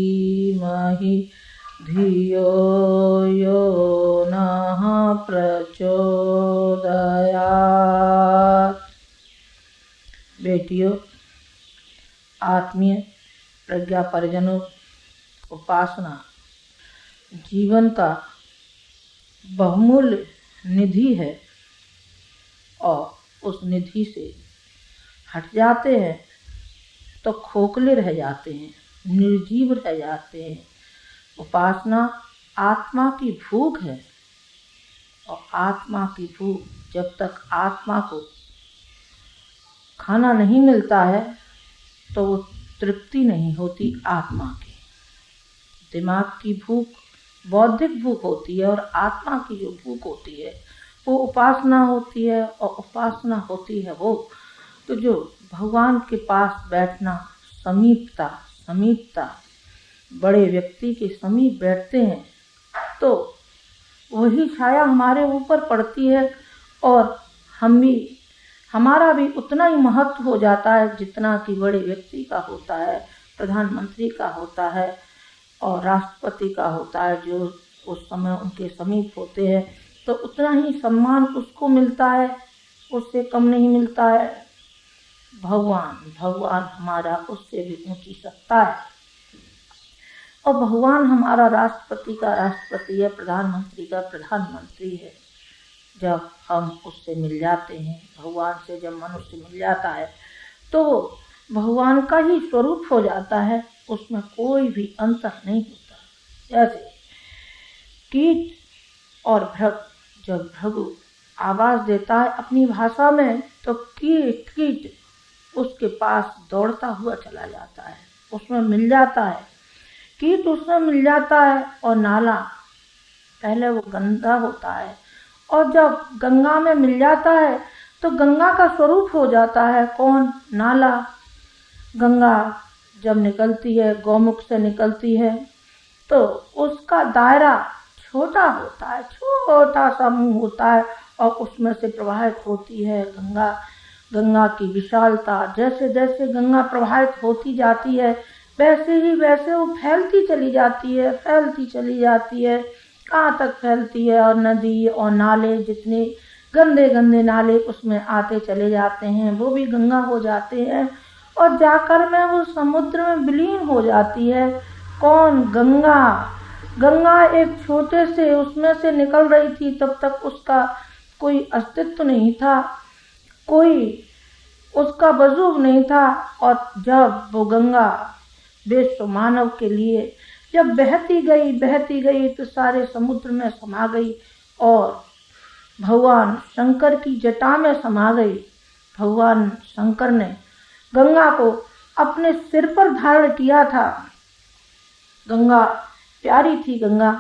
धीमहि धियो यो नः प्रचोदयात्। बेटियों, आत्मीय प्रज्ञा परिजनों, उपासना जीवन का बहुमूल्य निधि है और उस निधि से हट जाते हैं तो खोखले रह जाते हैं, निर्जीव रह जाते हैं। उपासना आत्मा की भूख है और आत्मा की भूख, जब तक आत्मा को खाना नहीं मिलता है तो वो तृप्ति नहीं होती आत्मा की। दिमाग की भूख बौद्धिक भूख होती है और आत्मा की जो भूख होती है वो उपासना होती है। और उपासना होती है वो तो जो भगवान के पास बैठना, समीपता, बड़े व्यक्ति के समीप बैठते हैं तो वही छाया हमारे ऊपर पड़ती है और हमारा भी उतना ही महत्व हो जाता है जितना कि बड़े व्यक्ति का होता है, प्रधानमंत्री का होता है और राष्ट्रपति का होता है। जो उस समय उनके समीप होते हैं तो उतना ही सम्मान उसको मिलता है, उससे कम नहीं मिलता है। भगवान हमारा उससे भी ऊंची सत्ता है और भगवान हमारा राष्ट्रपति का राष्ट्रपति है, प्रधानमंत्री का प्रधानमंत्री है। जब हम उससे मिल जाते हैं, भगवान से जब मनुष्य मिल जाता है तो भगवान का ही स्वरूप हो जाता है, उसमें कोई भी अंतर नहीं होता। जैसे कीट और भृग, जब भृगु आवाज देता है अपनी भाषा में तो कीट उसके पास दौड़ता हुआ चला जाता है, उसमें मिल जाता है, कीट उसमें मिल जाता है। और नाला, पहले वो गंदा होता है और जब गंगा में मिल जाता है तो गंगा का स्वरूप हो जाता है। कौन? नाला। गंगा जब निकलती है, गौमुख से निकलती है तो उसका दायरा छोटा होता है, छोटा सा मुंह होता है और उसमें से प्रवाहित होती है गंगा की विशालता। जैसे जैसे गंगा प्रवाहित होती जाती है वैसे वो फैलती चली जाती है, कहाँ तक फैलती है। और नदी और नाले, जितने गंदे गंदे नाले उसमें आते चले जाते हैं वो भी गंगा हो जाते हैं और जाकर में वो समुद्र में विलीन हो जाती है। कौन? गंगा एक छोटे से उसमें से निकल रही थी, तब तक उसका कोई अस्तित्व नहीं था, कोई उसका वजूद नहीं था। और जब वो गंगा विश्व मानव के लिए जब बहती गई तो सारे समुद्र में समा गई और भगवान शंकर की जटा में समा गई। भगवान शंकर ने गंगा को अपने सिर पर धारण किया था। गंगा प्यारी थी। गंगा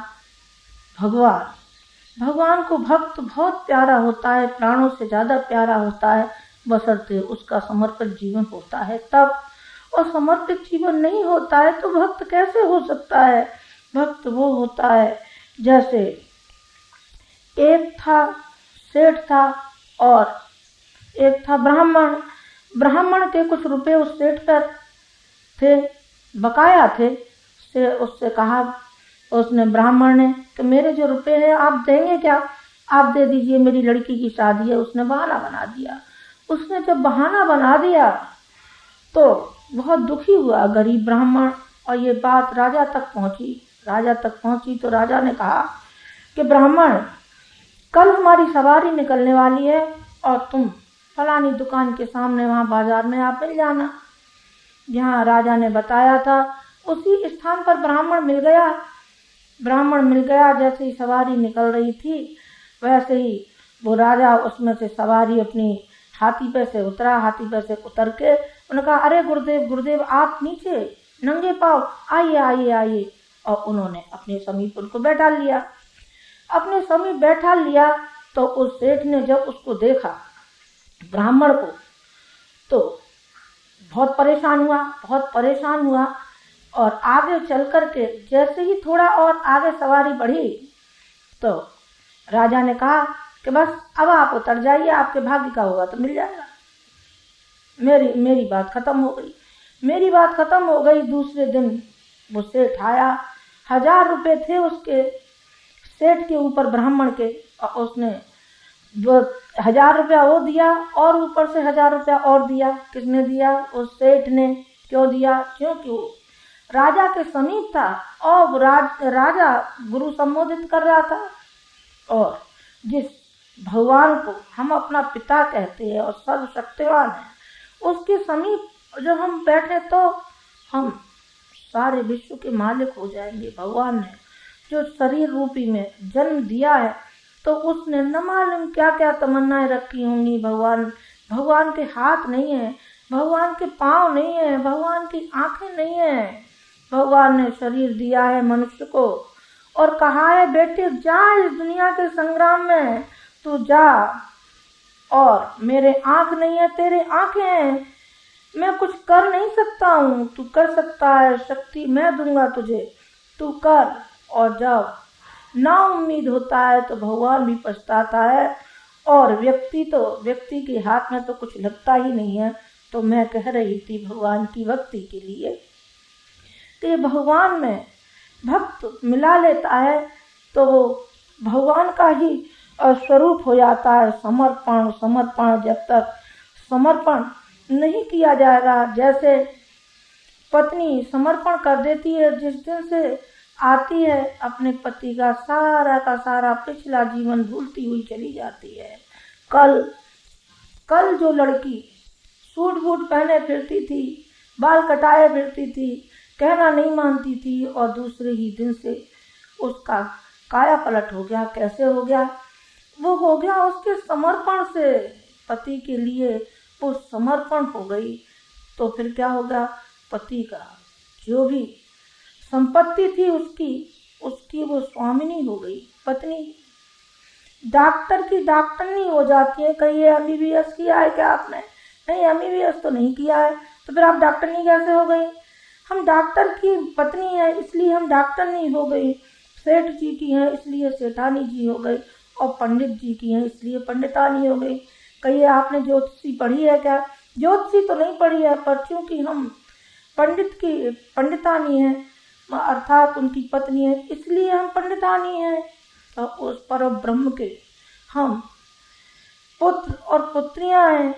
भगवान को भक्त बहुत प्यारा होता है, प्राणों से ज्यादा प्यारा होता है, बशर्ते उसका समर्पित जीवन होता है तब। और समर्पित जीवन नहीं होता है तो भक्त कैसे हो सकता है? भक्त वो होता है जैसे एक था सेठ था और एक था ब्राह्मण के कुछ रुपए उस सेठ पर थे, बकाया थे। से उससे कहा, उसने ब्राह्मण ने कि मेरे जो रुपए हैं आप देंगे क्या? आप दे दीजिए, मेरी लड़की की शादी है। उसने बहाना बना दिया। उसने जब बहाना बना दिया तो बहुत दुखी हुआ गरीब ब्राह्मण और ये बात राजा तक पहुंची तो राजा ने कहा कि ब्राह्मण, कल हमारी सवारी निकलने वाली है और तुम फलानी दुकान के सामने वहां बाजार में आप मिल जाना। जहाँ राजा ने बताया था उसी स्थान पर ब्राह्मण मिल गया। जैसे ही सवारी निकल रही थी वैसे ही वो राजा उसमें से सवारी अपनी हाथी पे से उतरा। हाथी पे से उतर के उन्होंने कहा, अरे गुरुदेव आप नीचे नंगे पाँव आइए। और उन्होंने अपने समीप उनको बैठा लिया। तो उस सेठ ने जब उसको देखा ब्राह्मण को तो बहुत परेशान हुआ और आगे चल करके जैसे ही थोड़ा और आगे सवारी बढ़ी तो राजा ने कहा कि बस अब आप उतर जाइए, आपके भाग्य का होगा तो मिल जाएगा। मेरी बात खत्म हो गई। दूसरे दिन वो सेठ आया, 1000 रुपये थे उसके सेठ के ऊपर ब्राह्मण के, और उसने वो 1000 रुपया वो दिया और ऊपर से 1000 रुपया और दिया। किसने दिया? उस सेठ ने। क्यों दिया? क्योंकि वो राजा के समीप था और राजा गुरु संबोधित कर रहा था। और जिस भगवान को हम अपना पिता कहते हैं और सर्वशक्तिवान है, उसके समीप जो हम बैठे तो हम सारे विश्व के मालिक हो जाएंगे। भगवान ने जो शरीर रूपी में जन्म दिया है तो उसने न मालूम क्या क्या तमन्नाएं रखी होंगी। भगवान के हाथ नहीं है, भगवान के पाँव नहीं है, भगवान की आंखें नहीं है। भगवान ने शरीर दिया है मनुष्य को और कहा है बेटे जा इस दुनिया के संग्राम में तू जा, और मेरे आंख नहीं है तेरे आंखें हैं, मैं कुछ कर नहीं सकता हूँ, तू कर सकता है, शक्ति मैं दूंगा तुझे, तू कर। और जब ना उम्मीद होता है तो भगवान भी पछताता है, और व्यक्ति के हाथ में तो कुछ लगता ही नहीं है। तो मैं कह रही थी भगवान की भक्ति के लिए कि भगवान में भक्त मिला लेता है तो वो भगवान का ही स्वरूप हो जाता है। समर्पण जब तक समर्पण नहीं किया जाएगा, जैसे पत्नी समर्पण कर देती है, जिस दिन से आती है अपने पति का सारा पिछला जीवन भूलती हुई चली जाती है। कल जो लड़की सूट बूट पहने फिरती थी, बाल कटाए फिरती थी, कहना नहीं मानती थी, और दूसरे ही दिन से उसका काया पलट हो गया। कैसे हो गया? वो हो गया उसके समर्पण से, पति के लिए वो समर्पण हो गई। तो फिर क्या होगा? पति का जो भी संपत्ति थी उसकी वो स्वामिनी हो गई। पत्नी डॉक्टर की डॉक्टरनी हो जाती है। कहिए MBBS किया है क्या आपने? नहीं, MBBS तो नहीं किया है, तो फिर आप डॉक्टरनी कैसे हो गई? हम डॉक्टर की पत्नी है इसलिए हम डॉक्टरनी हो गई, सेठ जी की है इसलिए सेठानी जी हो गई, और पंडित जी की है इसलिए पंडितानी हो गई। कहिए आपने ज्योतिषी पढ़ी है क्या? ज्योतिषी तो नहीं पढ़ी है, पर चूंकि हम पंडितानी है अर्थात उनकी पत्नी है इसलिए हम पंडितानी है। तो उस परम ब्रह्म के हम पुत्र और पुत्रियां हैं।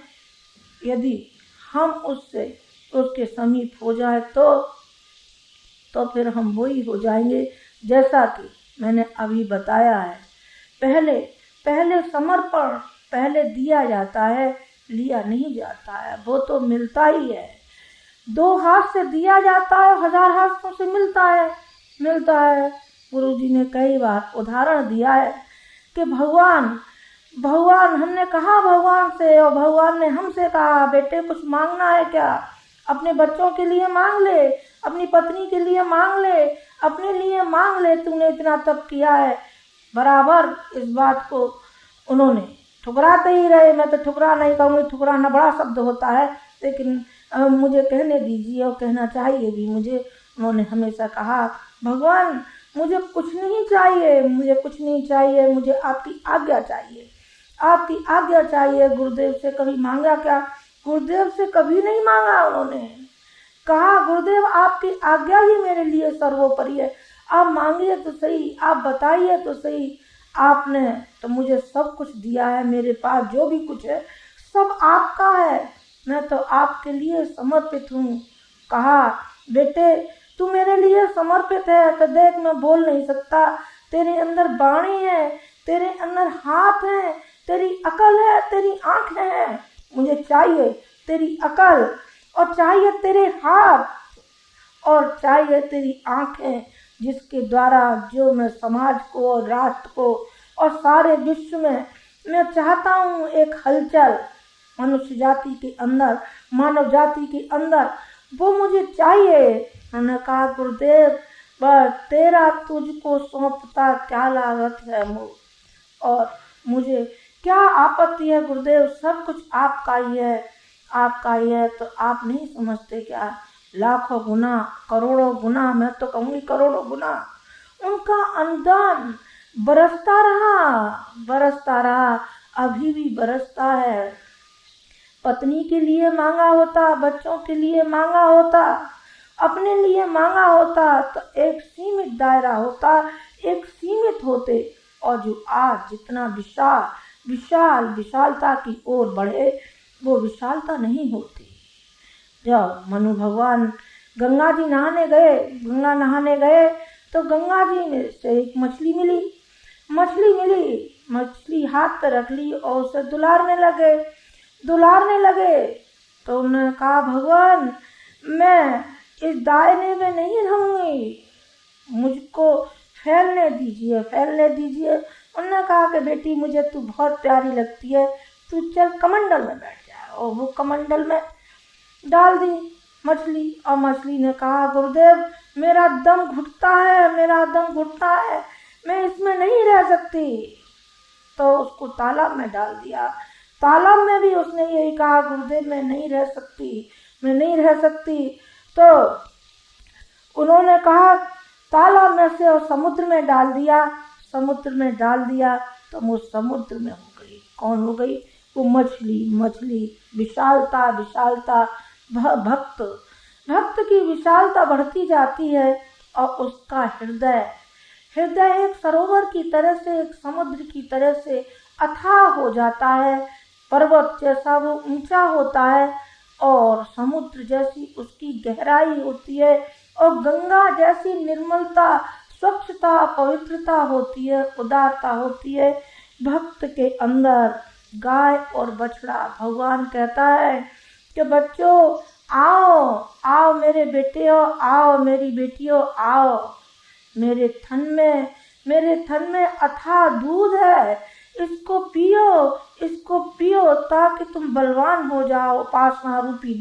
यदि हम उसके समीप हो जाए तो फिर हम वही हो जाएंगे जैसा कि मैंने अभी बताया है। पहले समर्पण पहले दिया जाता है, लिया नहीं जाता है। वो तो मिलता ही है, 2 हाथ से दिया जाता है, 1000 हाथों से मिलता है। गुरु जी ने कई बार उदाहरण दिया है कि भगवान हमने कहा भगवान से, और भगवान ने हमसे कहा बेटे कुछ मांगना है क्या? अपने बच्चों के लिए मांग ले, अपनी पत्नी के लिए मांग ले, अपने लिए मांग ले, तूने इतना तप किया है। बराबर इस बात को उन्होंने ठुकराते ही रहे। मैं तो ठुकरा नहीं कहूँगी, ठुकराना बड़ा शब्द होता है, लेकिन मुझे कहने दीजिए और कहना चाहिए भी मुझे। उन्होंने हमेशा कहा भगवान मुझे कुछ नहीं चाहिए, मुझे आपकी आज्ञा चाहिए। गुरुदेव से कभी मांगा क्या? गुरुदेव से कभी नहीं मांगा। उन्होंने कहा गुरुदेव आपकी आज्ञा ही मेरे लिए सर्वोपरि है, आप मांगिए तो सही, आप बताइए तो सही। आपने तो मुझे सब कुछ दिया है, मेरे पास जो भी कुछ है सब आपका है, मैं तो आपके लिए समर्पित हूँ। कहा बेटे तू मेरे लिए समर्पित है तो देख मैं बोल नहीं सकता, तेरे अंदर वाणी है, तेरे अंदर हाथ है, तेरी अकल है, तेरी आंखें हैं। मुझे चाहिए तेरी अकल, और चाहिए तेरे हाथ, और चाहिए तेरी आंखें, जिसके द्वारा जो मैं समाज को और राष्ट्र को और सारे विश्व में मैं चाहता हूँ एक हलचल मनुष्य जाति के अंदर, मानव जाति के अंदर, वो मुझे चाहिए। उन्होंने कहा गुरुदेव बस तेरा तुझको सौंपता क्या लागत है मुझ, और मुझे क्या आपत्ति है गुरुदेव, सब कुछ आपका ही है। तो आप नहीं समझते क्या? लाखों गुना, करोड़ों गुना, मैं तो कहूँगी करोड़ों गुना उनका अनुदान बरसता रहा, अभी भी बरसता है। पत्नी के लिए मांगा होता, बच्चों के लिए मांगा होता, अपने लिए मांगा होता तो एक सीमित दायरा होता, एक सीमित होते, और जो आज जितना विशालता की ओर बढ़े वो विशालता नहीं होती। जब मनु भगवान गंगा नहाने गए तो गंगा जी में से एक मछली मिली। मछली हाथ पे रख ली और उसे दुलारने लगे। तो उन्होंने कहा, भगवान मैं इस दायरे में नहीं रहूंगी, मुझको फैलने दीजिए। उन्होंने कहा कि बेटी मुझे तू बहुत प्यारी लगती है, तू चल कमंडल में बैठ जा। और वो कमंडल में डाल दी मछली, और मछली ने कहा, गुरुदेव मेरा दम घुटता है, मैं इसमें नहीं रह सकती। तो उसको तालाब में डाल दिया। तालाब में भी उसने यही कहा, गुरुदेव मैं नहीं रह सकती। तो उन्होंने कहा तालाब में से और समुद्र में डाल दिया तो वो समुद्र में हो गई। कौन हो गई? वो मछली। विशालता भक्त की विशालता बढ़ती जाती है और उसका हृदय एक सरोवर की तरह से, एक समुद्र की तरह से अथाह हो जाता है। पर्वत जैसा वो ऊंचा होता है और समुद्र जैसी उसकी गहराई होती है, और गंगा जैसी निर्मलता, स्वच्छता, पवित्रता होती है, उदारता होती है। भक्त के अंदर गाय और बछड़ा, भगवान कहता है कि बच्चों आओ मेरे बेटियों, आओ मेरी बेटियों, आओ मेरे थन में अथाह दूध है, इसको पियो ताकि तुम बलवान हो जाओ। उपासना रूपी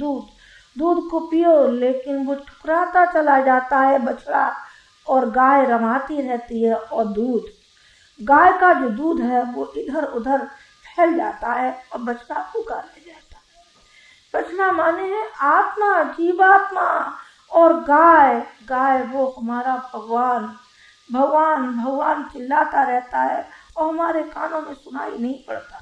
दूध को पियो। लेकिन वो ठुकराता चला जाता है बछड़ा, और गाय रमाती रहती है, और गाय का जो दूध है वो इधर उधर फैल जाता है और बछड़ा भूखा रह जाता है। बछड़ा माने है आत्मा, जीवात्मा, और गाय वो हमारा भगवान चिल्लाता रहता है और हमारे कानों में सुनाई नहीं पड़ता।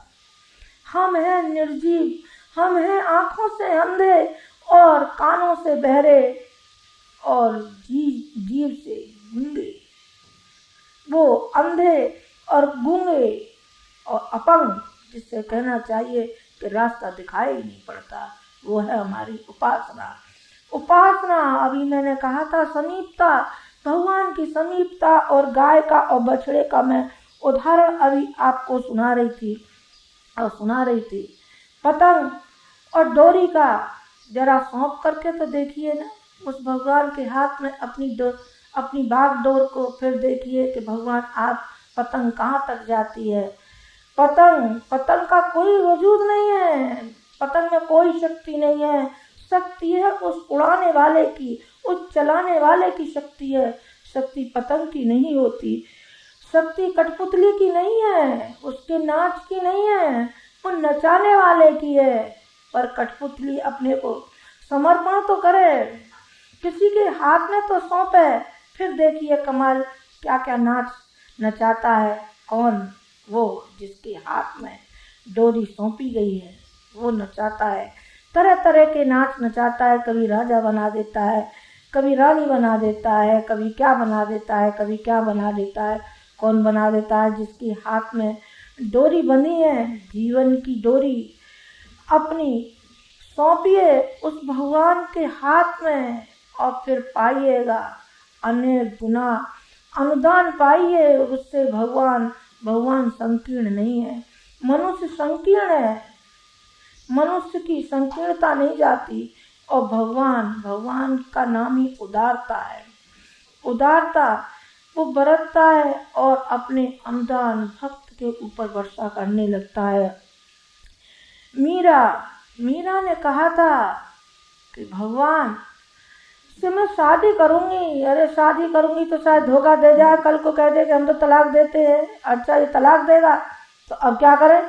हम हैं निर्जीव, हम हैं आंखों से अंधे और कानों से बहरे और जीव से गूंगे। वो अंधे और गूंगे और अपंग, जिससे कहना चाहिए कि रास्ता दिखाई नहीं पड़ता, वो है हमारी उपासना। अभी मैंने कहा था समीपता, भगवान की समीपता, और गाय का और बछड़े का मैं उदाहरण अभी आपको सुना रही थी। पतंग और डोरी का जरा सौंप करके तो देखिए ना उस भगवान के हाथ में अपनी बाग डोर को, फिर देखिए कि भगवान आप पतंग कहाँ तक जाती है। पतंग का कोई वजूद नहीं है, पतंग में कोई शक्ति नहीं है। शक्ति है उस उड़ाने वाले की, उस चलाने वाले की शक्ति है। शक्ति पतंग की नहीं होती, शक्ति कठपुतली की नहीं है, उसके नाच की नहीं है, वो नचाने वाले की है। पर कठपुतली अपने को समर्पण तो करे, किसी के हाथ में तो सौंपे, फिर देखिए कमाल क्या क्या नाच नचाता है। कौन? वो जिसके हाथ में डोरी सौंपी गई है वो नचाता है, तरह तरह के नाच नचाता है। कभी राजा बना देता है, कभी रानी बना देता है, कभी क्या बना देता है, कभी क्या बना देता है। कौन बना देता है? जिसके हाथ में डोरी बंधी है, जीवन की डोरी अपनी सौंपिए उस भगवान के हाथ में, और फिर पाइएगा अनेक गुना अनुदान पाइए उससे। भगवान संकीर्ण नहीं है, मनुष्य संकीर्ण है। मनुष्य की संकीर्णता नहीं जाती, और भगवान का नाम ही उदारता है। उदारता वो बरतता है और अपने अनुदान भक्त के ऊपर वर्षा करने लगता है। मीरा ने कहा था कि भगवान से मैं शादी करूंगी। अरे शादी करूंगी तो शायद धोखा दे जाए, कल को कह दे कि हम तो तलाक देते हैं। अच्छा ये तलाक देगा तो अब क्या करें?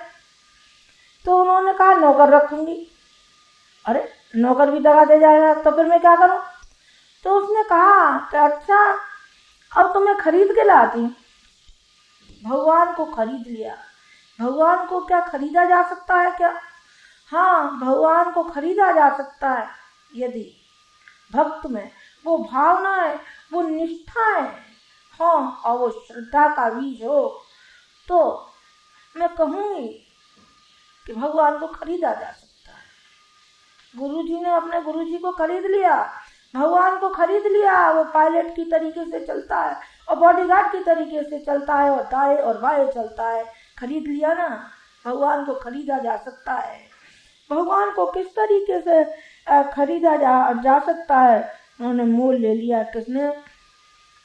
तो उन्होंने कहा नौकर रखूंगी। अरे नौकर भी दगा दे जाएगा तो फिर मैं क्या करूं? तो उसने कहा कि अच्छा अब तो मैं खरीद के लाती हूँ। भगवान को खरीद लिया। भगवान को क्या खरीदा जा सकता है क्या? हाँ, भगवान को खरीदा जा सकता है यदि भक्त में वो भावना है, वो निष्ठा है, हाँ, और वो श्रद्धा का बीज हो, तो मैं कहूंगी कि भगवान को खरीदा जा सकता है। गुरुजी ने अपने गुरुजी को खरीद लिया, भगवान को खरीद लिया। वो पायलट की तरीके से चलता है और बॉडीगार्ड की तरीके से चलता है और दाएं और बाएं चलता है। खरीद लिया ना, भगवान को खरीदा जा सकता है। भगवान को किस तरीके से खरीदा जा सकता है? उन्होंने मोल ले लिया। किसने?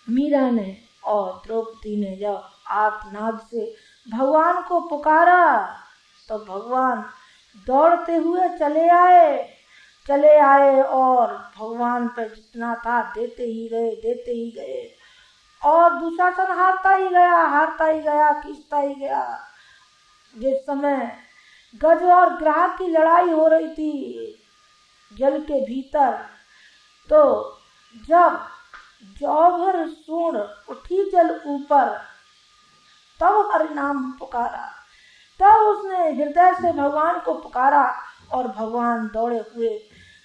मीरा ने और द्रौपदी ने जब आर्तनाद से भगवान को पुकारा तो भगवान दौड़ते हुए चले आए और भगवान पर जितना था देते ही गए और दुशासन हारता ही गया, खींचता ही गया। जिस समय गज और ग्राह की लड़ाई हो रही थी जल के भीतर, तो जब जौभर सूर्ण उठी जल ऊपर, तब हरि नाम पुकारा। तब उसने हृदय से भगवान को पुकारा और भगवान दौड़े हुए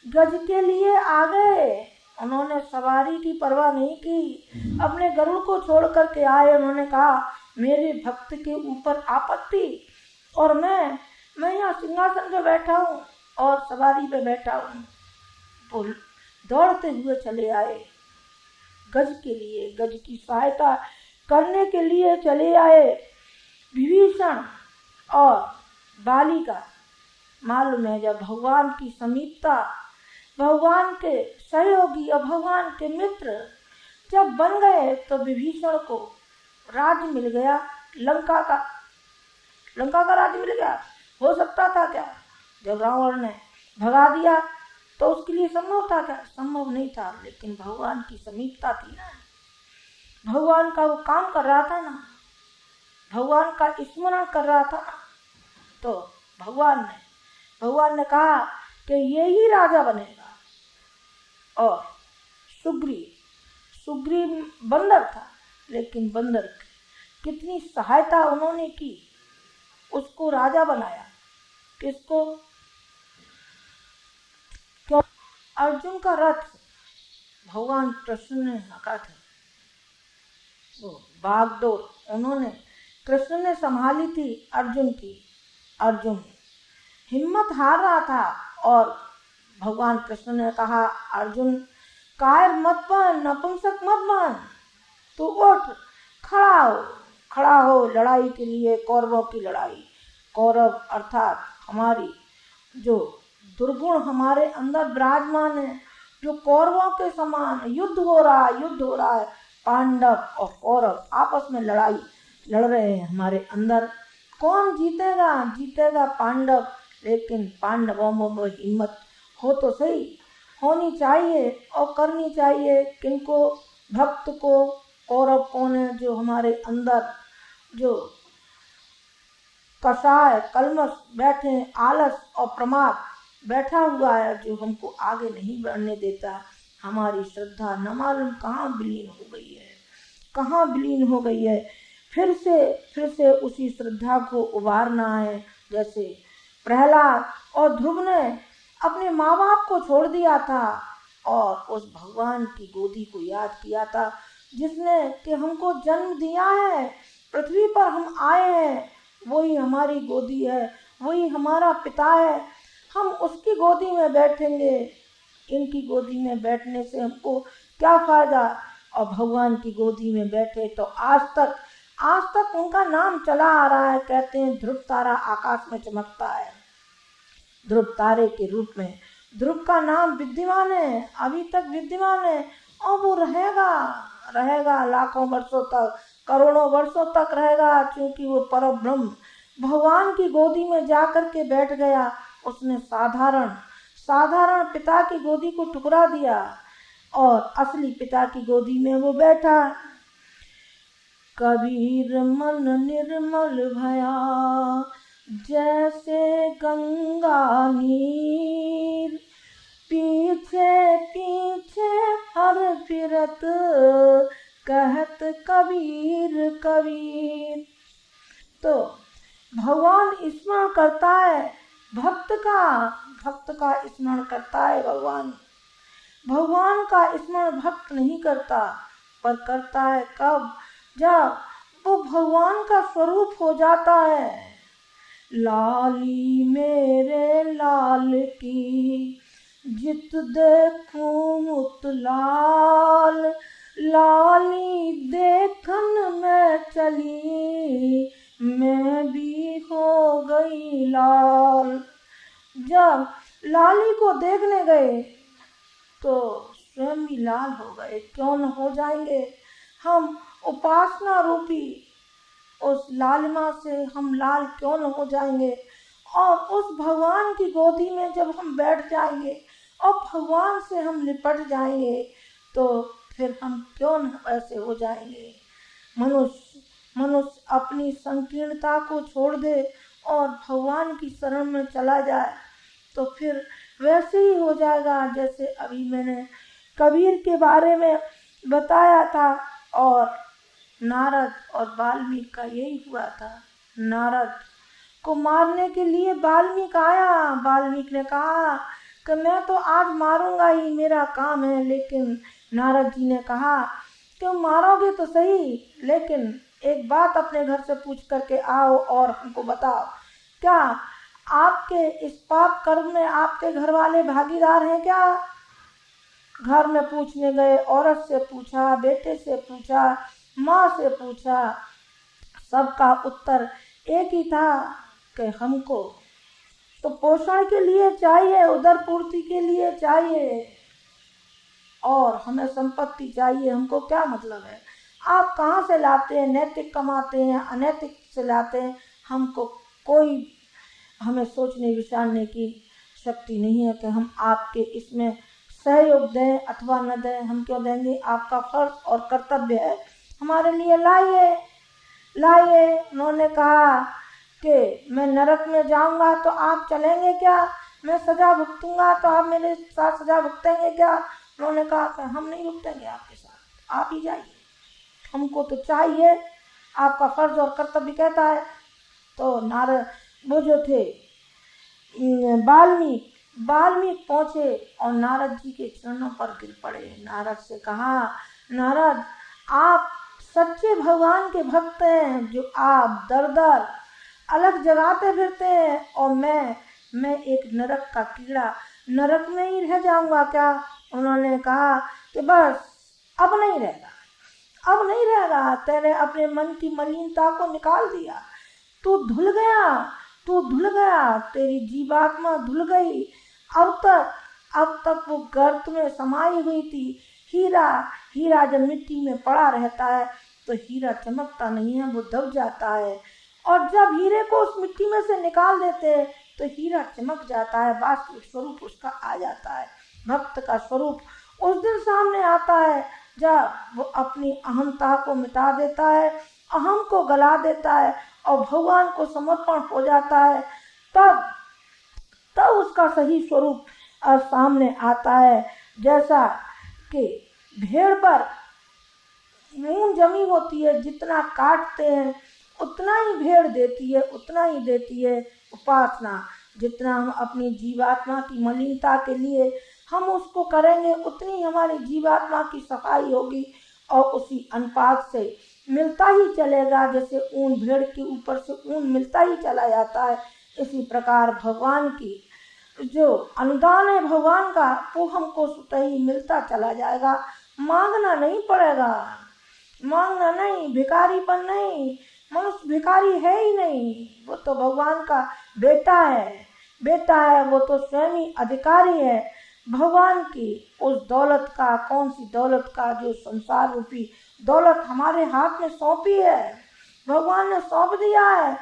गज के लिए आ गए। उन्होंने सवारी की परवाह नहीं की, अपने गरुड़ को छोड़ करके आए। उन्होंने कहा मेरे भक्त के ऊपर आपत्ति, और मैं यहाँ सिंहासन पे बैठा हूँ और सवारी पे बैठा हूँ। तो दौड़ते हुए चले आए गज के लिए, गज की सहायता करने के लिए चले आए। विभीषण और बालिका, मालूम है जब भगवान की समीपता, भगवान के सहयोगी और भगवान के मित्र जब बन गए तो विभीषण को राज्य मिल गया, लंका का राज्य मिल गया। हो सकता था क्या? जब रावण ने भगा दिया तो उसके लिए संभव था क्या? संभव नहीं था, लेकिन भगवान की समीपता थी ना, भगवान का वो काम कर रहा था ना, भगवान का स्मरण कर रहा था ना, तो भगवान ने कहा कि ये ही राजा बनेगा। और सुग्रीव बंदर था, लेकिन बंदर कितनी सहायता उन्होंने की, उसको राजा बनाया। किसको? क्यों? अर्जुन का रथ भगवान कृष्ण ने हाका था, वो बागडोर उन्होंने कृष्ण ने संभाली थी अर्जुन की। अर्जुन हिम्मत हार रहा था और भगवान कृष्ण ने कहा अर्जुन कायर मत बन, नपुंसक मत बन, तू उठ, खड़ा हो लड़ाई के लिए, कौरवों की लड़ाई। कौरव अर्थात हमारी जो दुर्गुण हमारे अंदर विराजमान है, जो कौरवों के समान युद्ध हो रहा है। पांडव और कौरव आपस में लड़ाई लड़ रहे हैं हमारे अंदर। कौन जीतेगा? पांडव। लेकिन पांडवों में हिम्मत हो तो सही, होनी चाहिए और करनी चाहिए। किनको? भक्त को। कौरव कौन है? जो हमारे अंदर जो कषाय कलमश बैठे, आलस और प्रमाद बैठा हुआ है, जो हमको आगे नहीं बढ़ने देता। हमारी श्रद्धा न मालूम कहाँ विलीन हो गई है। फिर से उसी श्रद्धा को उबारना है। जैसे प्रहलाद और ध्रुव ने अपने माँ बाप को छोड़ दिया था और उस भगवान की गोदी को याद किया था, जिसने कि हमको जन्म दिया है, पृथ्वी पर हम आए हैं, वही हमारी गोदी है, वही हमारा पिता है। हम उसकी गोदी में बैठेंगे, इनकी गोदी में बैठने से हमको क्या फायदा? और भगवान की गोदी में बैठे तो आज तक उनका नाम चला आ रहा है। कहते हैं ध्रुव तारा आकाश में चमकता है, ध्रुव तारे के रूप में। ध्रुव का नाम विद्यमान है, अभी तक विद्यमान है, और वो रहेगा लाखों वर्षों तक, करोड़ों वर्षों तक रहेगा, क्योंकि वो परब्रह्म भगवान की गोदी में जाकर के बैठ गया। उसने साधारण पिता की गोदी को ठुकरा दिया और असली पिता की गोदी में वो बैठा। कबीर मन निर्मल भया, जैसे गंगा नीर, पीछे पीछे हर फिरत, कहत कबीर कबीर। तो भगवान स्मरण करता है, भक्त का स्मरण करता है भगवान। भगवान का स्मरण भक्त नहीं करता, पर करता है कब? जब वो भगवान का स्वरूप हो जाता है। लाली मेरे लाल की जित देखूं मुत लाल, लाली देखन में चली मैं भी हो गई लाल। जब लाली को देखने गए तो स्वयं भी लाल हो गए। क्यों न हो जाएंगे? हम उपासना रूपी उस लालिमा से हम लाल क्यों न हो जाएंगे? और उस भगवान की गोदी में जब हम बैठ जाएंगे और भगवान से हम लिपट जाएंगे तो फिर हम क्यों न ऐसे हो जाएंगे? मनुष्य अपनी संकीर्णता को छोड़ दे और भगवान की शरण में चला जाए तो फिर वैसे ही हो जाएगा जैसे अभी मैंने कबीर के बारे में बताया था। और नारद और वाल्मीकि का यही हुआ था। नारद को मारने के लिए वाल्मीकि आया। वाल्मीकि ने कहा कि मैं तो आज मारूंगा ही, मेरा काम है। लेकिन नारद जी ने कहा कि मारोगे तो सही, लेकिन एक बात अपने घर से पूछ करके आओ और हमको बताओ, क्या आपके इस पाप कर्म में आपके घर वाले भागीदार हैं क्या? घर में पूछने गए, औरत से पूछा, बेटे से पूछा, माँ से पूछा, सबका उत्तर एक ही था कि हमको तो पोषण के लिए चाहिए, उदर पूर्ति के लिए चाहिए और हमें संपत्ति चाहिए। हमको क्या मतलब है आप कहाँ से लाते हैं, नैतिक कमाते हैं, अनैतिक से लाते हैं, हमको कोई हमें सोचने विचारने की शक्ति नहीं है कि हम आपके इसमें सहयोग दें अथवा न दें। हम क्यों देंगे? आपका फर्ज और कर्तव्य है हमारे लिए। लाइए। उन्होंने कहा कि मैं नरक में जाऊंगा तो आप चलेंगे क्या? मैं सजा भुगतूंगा तो आप मेरे साथ सजा भुगतेंगे क्या? उन्होंने कहा कि हम नहीं भुगतेंगे आपके साथ, आप ही जाइए, हमको तो चाहिए, आपका फर्ज और कर्तव्य कहता है। तो नारद वो जो थे वाल्मीकि पहुंचे और नारद जी के चरणों पर गिर पड़े। नारद से कहा, नारद आप सच्चे भगवान के भक्त हैं, जो आप दर दर अलग जगाते फिरते हैं और मैं एक नरक का कीड़ा, नरक में ही रह जाऊंगा क्या? उन्होंने कहा कि बस अब नहीं रहेगा, तेरे अपने मन की मलिनता को निकाल दिया, तू धुल गया, तेरी जीवात्मा धुल गई। अब तक वो गर्त में समाई हुई थी। हीरा जब मिट्टी में पड़ा रहता है तो हीरा चमकता नहीं है, वो दब जाता है, और जब हीरे को उस मिट्टी में से निकाल देते हैं तो हीरा चमक जाता है, वास्तविक स्वरूप उसका आ जाता है। भक्त का स्वरूप उस दिन सामने आता है जब वो अपनी अहंता को मिटा देता है, अहम को गला देता है और भगवान को समर्पण हो जाता है। तब उसका सही स्वरूप सामने आता है। जैसा कि भेड़ पर ऊन जमी होती है, जितना काटते हैं उतना ही भेड़ देती है, उतना ही देती है उपासना। जितना हम अपनी जीवात्मा की मलिनता के लिए हम उसको करेंगे, उतनी हमारी जीवात्मा की सफाई होगी और उसी अनुपात से मिलता ही चलेगा। जैसे ऊन, भेड़ के ऊपर से ऊन मिलता ही चला जाता है, इसी प्रकार भगवान की जो अनुदान है भगवान का, वो हमको स्वतः ही मिलता चला जाएगा। मांगना नहीं पड़ेगा, मांगना नहीं, भिखारीपन नहीं। मनुष्य भिखारी है ही नहीं, वो तो भगवान का बेटा है, वो तो स्वयं ही अधिकारी है भगवान की उस दौलत का। कौन सी दौलत का? जो संसार रूपी दौलत हमारे हाथ में सौंपी है, भगवान ने सौंप दिया है।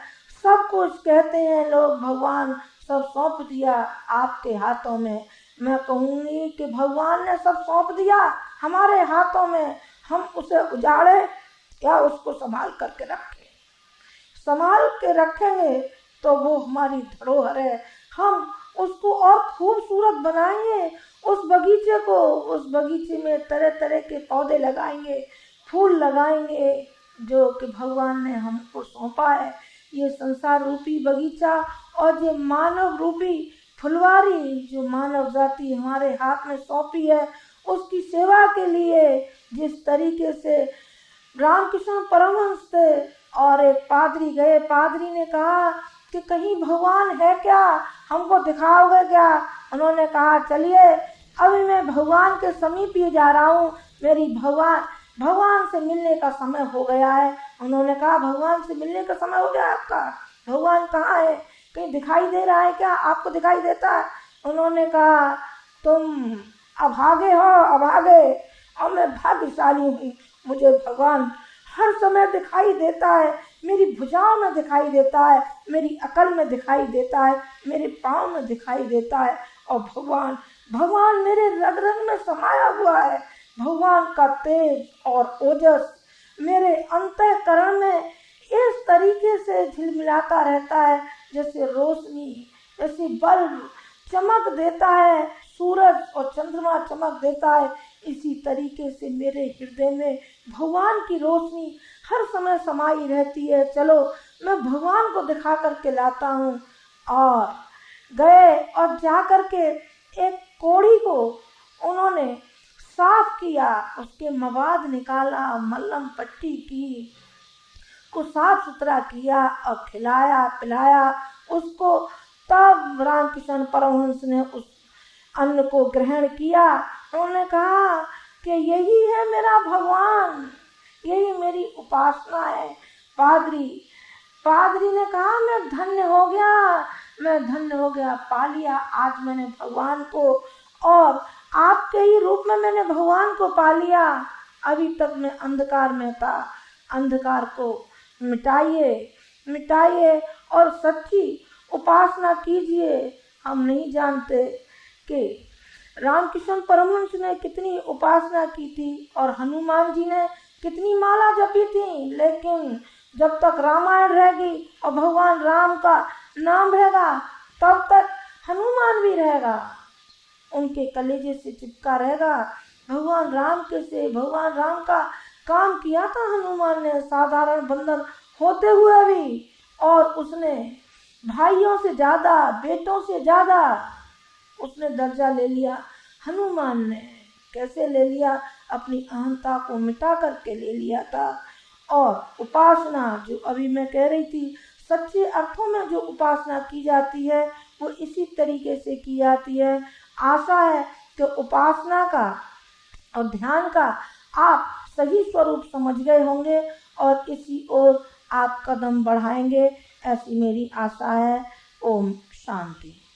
सब कुछ कहते हैं लोग, भगवान सब सौंप दिया आपके हाथों में। मैं कहूँगी कि भगवान ने सब सौंप दिया हमारे हाथों में, हम उसे उजाड़े या उसको संभाल करके रखें। संभाल के रखेंगे तो वो हमारी धरोहर है, हम उसको और खूबसूरत बनाएंगे। उस बगीचे में तरह तरह के पौधे लगाएंगे, फूल लगाएंगे, जो कि भगवान ने हमको सौंपा है। ये संसार रूपी बगीचा और ये मानव रूपी फुलवारी जो मानव जाति हमारे हाथ में सौंपी है, उसकी सेवा के लिए जिस तरीके से रामकृष्ण परमहंस थे और एक पादरी गए, पादरी ने कहा कि कहीं भगवान है क्या, हमको दिखाओगे क्या? उन्होंने कहा चलिए अभी मैं भगवान के समीप ही जा रहा हूँ, मेरी भगवान से मिलने का समय हो गया है। उन्होंने कहा भगवान से मिलने का समय हो गया आपका? भगवान कहाँ है, कहीं दिखाई दे रहा है क्या, आपको दिखाई देता है? उन्होंने कहा तुम अभागे हो, अभागे, और मैं भाग्यशाली हूँ, मुझे भगवान हर समय दिखाई देता है, मेरी भुजाओं में दिखाई देता है, मेरी अकल में दिखाई देता है, मेरे पाँव में दिखाई देता है, और भगवान मेरे रग रग में समाया हुआ है। भगवान का तेज और ओजस मेरे अंतःकरण में इस तरीके से झिलमिलाता रहता है जैसे रोशनी, जैसे बल्ब चमक देता है, सूरज और चंद्रमा चमक देता है, इसी तरीके से मेरे हृदय में भगवान की रोशनी हर समय समाई रहती है। चलो मैं भगवान को दिखा करके लाता हूँ। और गए और जा करके एक कोड़ी को उन्होंने साफ किया, उसके मवाद निकाला, मल्लम पट्टी की, को साफ सुथरा किया और खिलाया पिलाया उसको। तब रामकृष्ण परमहंस ने उस अन्न को ग्रहण किया। उन्होंने कहा कि यही है मेरा भगवान, यही मेरी उपासना है। पादरी ने कहा मैं धन्य हो गया, पा लिया आज मैंने भगवान को, और आपके ही रूप में मैंने भगवान को पा लिया। अभी तक मैं अंधकार में था, अंधकार को मिटाइए और सच्ची उपासना कीजिए। हम नहीं जानते कि रामकृष्ण परमहंस ने कितनी उपासना की थी और हनुमान जी ने कितनी माला जपी थी, लेकिन जब तक रामायण रहेगी और भगवान राम का नाम रहेगा तब तक हनुमान भी रहेगा, उनके कलेजे से चिपका रहेगा। भगवान राम का काम किया था हनुमान ने, साधारण बंदर होते हुए भी, और उसने भाइयों से ज्यादा, बेटों से ज्यादा उसने दर्जा ले लिया। हनुमान ने कैसे ले लिया? अपनी अहंता को मिटा करके ले लिया था। और उपासना जो अभी मैं कह रही थी, सच्चे अर्थों में जो उपासना की जाती है वो इसी तरीके से की जाती है। आशा है कि उपासना का और ध्यान का आप सही स्वरूप समझ गए होंगे और इसी ओर आप कदम बढ़ाएंगे, ऐसी मेरी आशा है। ओम शांति।